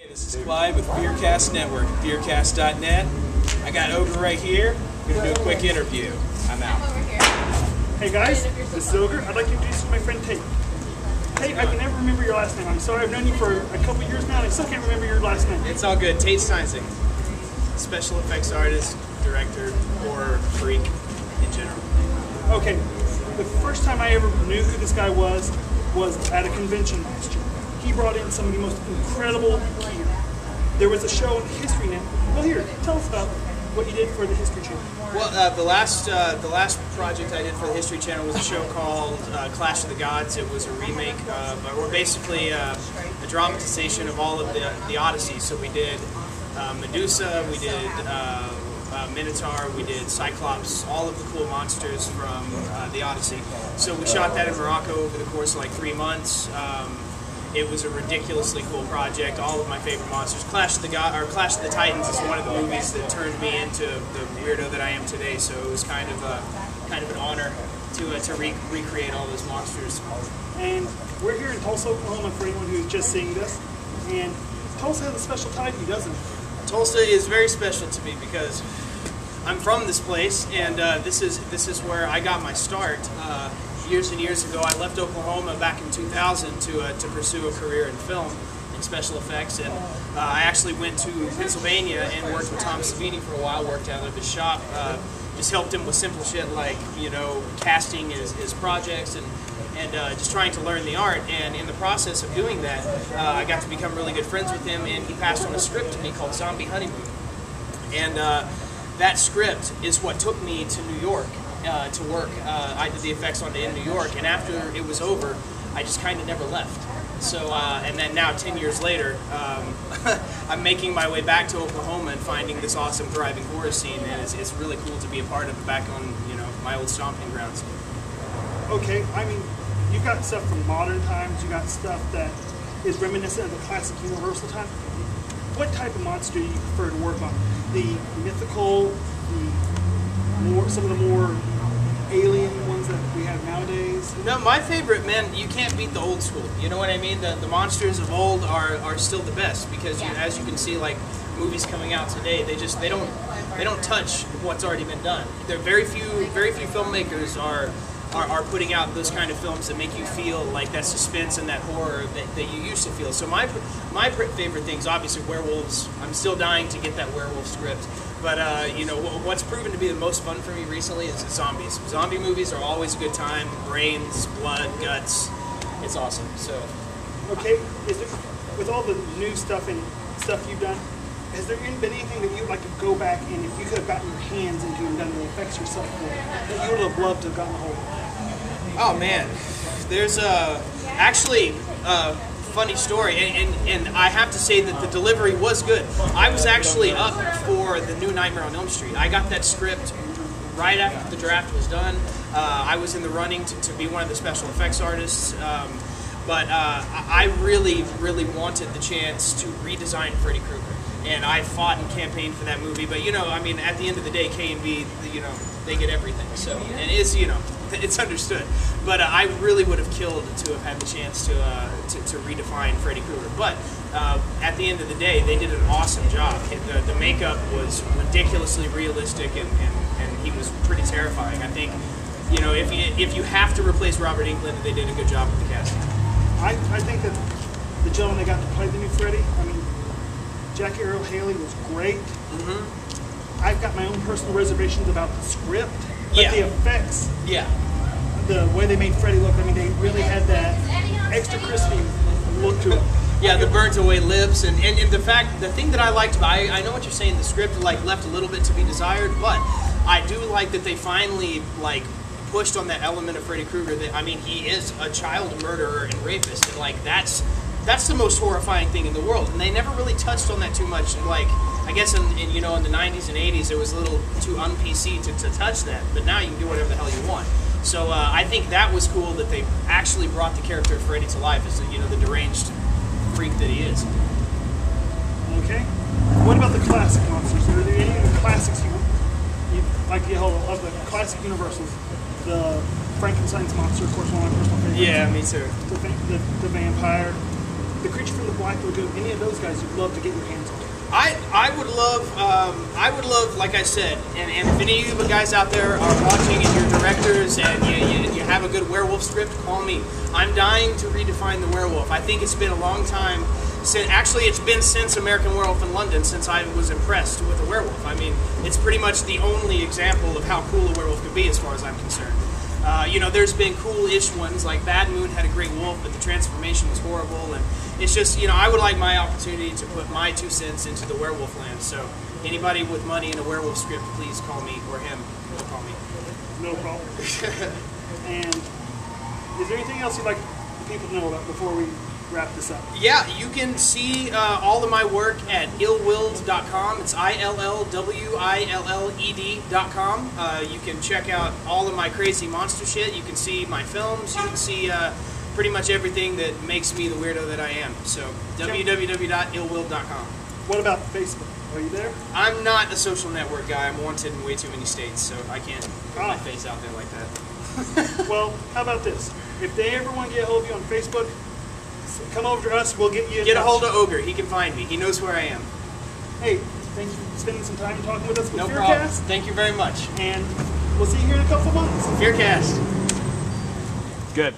Hey, this is Clyde with Fearcast Network, fearcast.net. I got Ogre right here. We're going to do a quick interview. I'm out. Hey guys, this is Ogre. I'd like to introduce you to my friend Tate. Tate, I can never remember your last name. I'm sorry, I've known you for a couple years now and I still can't remember your last name. It's all good. Tate Steinsiek. Special effects artist, director, horror freak in general. Okay, the first time I ever knew who this guy was at a convention last year. He brought in some of the most incredible gear. There was a show on History Net. Well, here, tell us about what you did for the History Channel. Well, the last project I did for the History Channel was a show called Clash of the Gods. It was a remake, or basically a dramatization of all of the Odyssey. So we did Medusa, we did Minotaur, we did Cyclops, all of the cool monsters from the Odyssey. So we shot that in Morocco over the course of like 3 months. It was a ridiculously cool project. All of my favorite monsters. Clash of the Titans is one of the movies that turned me into the weirdo that I am today. So it was kind of an honor to recreate all those monsters. And we're here in Tulsa, Oklahoma, for anyone who's just seeing this. And Tulsa has a special tie to you, doesn't it? Tulsa is very special to me because I'm from this place, and this is where I got my start. Years and years ago, I left Oklahoma back in 2000 to pursue a career in film and special effects, and I actually went to Pennsylvania and worked with Tom Savini for a while. Worked out of his shop, just helped him with simple shit like casting his projects and just trying to learn the art. And in the process of doing that, I got to become really good friends with him, and he passed on a script to me called Zombie Honeymoon. And that script is what took me to New York to work. I did the effects on it in New York, and after it was over, I just kind of never left. So, and then now 10 years later, I'm making my way back to Oklahoma and finding this awesome, thriving horror scene, and it's really cool to be a part of it back on my old stomping grounds. Okay, I mean, you've got stuff from modern times, you got stuff that is reminiscent of the classic Universal time. What type of monster do you prefer to work on? The mythical, some of the more alien ones that we have nowadays? No, my favorite, man, you can't beat the old school. You know what I mean? The monsters of old are still the best because as you can see, like movies coming out today, they don't touch what's already been done. There are very few filmmakers are putting out those kind of films that make you feel like that suspense and that horror that you used to feel. So my favorite things, obviously werewolves. I'm still dying to get that werewolf script. But what's proven to be the most fun for me recently is zombies. Zombie movies are always a good time. Brains, blood, guts. It's awesome. So. Okay, with all the new stuff and stuff you've done, has there been anything that you'd like to go back and if you could have gotten your hands into and done the effects yourself for, that you would have loved to have gotten a hold of? Oh man, there's actually a funny story, and I have to say that the delivery was good. I was actually up for the new Nightmare on Elm Street. I got that script right after the draft was done. I was in the running to be one of the special effects artists. But I really, really wanted the chance to redesign Freddy Krueger. And I fought and campaigned for that movie. But, I mean, at the end of the day, K&B, they get everything. So, and it's understood. But I really would have killed to have had the chance to redefine Freddy Krueger. But at the end of the day, they did an awesome job. The makeup was ridiculously realistic, and he was pretty terrifying. I think, if you have to replace Robert Englund, they did a good job with the casting. I think that the gentleman that got to play the new Freddy, I mean, Jackie Earle Haley was great. Mm-hmm. I've got my own personal reservations about the script, but the effects, the way they made Freddy look, I mean, they really had that extra crispy look to it. Yeah, the burnt away lips, and the thing that I liked about I know what you're saying, the script left a little bit to be desired, but I do like that they finally pushed on that element of Freddy Krueger. That, I mean, he is a child murderer and rapist, and that's the most horrifying thing in the world. And they never really touched on that too much. I guess in the 90s and 80s, it was a little too un-PC to touch that. But now you can do whatever the hell you want. So I think that was cool that they actually brought the character of Freddy to life as the deranged freak that he is. Okay. What about the classic monsters? Are there any of the classics you like? Of the classic Universals? The Frankenstein's monster, of course, one of my personal favorites. Yeah, me too. The vampire, the creature from the Black Mike Lagoon, any of those guys you'd love to get your hands on? I would love, like I said, and if any of you guys out there are watching and you're directors and you have a good werewolf script, call me. I'm dying to redefine the werewolf. I think it's been a long time since, actually it's been since American Werewolf in London since I was impressed with a werewolf. I mean, it's pretty much the only example of how cool a werewolf can be as far as I'm concerned. There's been cool-ish ones, like Bad Moon had a great wolf, but the transformation was horrible, and it's just, I would like my opportunity to put my 2 cents into the werewolf land, so anybody with money in a werewolf script, please call me, or him, he'll call me. No problem. And is there anything else you'd like people to know about before we wrap this up? Yeah, you can see all of my work at illwilled.com. It's ILLWILLED.com. You can check out all of my crazy monster shit. You can see my films. You can see pretty much everything that makes me the weirdo that I am. So www.illwilled.com. What about Facebook? Are you there? I'm not a social network guy. I'm wanted in way too many states, so I can't put my face out there like that. Well, how about this? If they ever want to get a hold of you on Facebook, come over to us. We'll get you in Get touch. a hold of Ogre. He can find me. He knows where I am. Hey, thanks for spending some time talking with us with No Fearcast. problem. Thank you very much. And we'll see you here in a couple months. Fearcast. Good.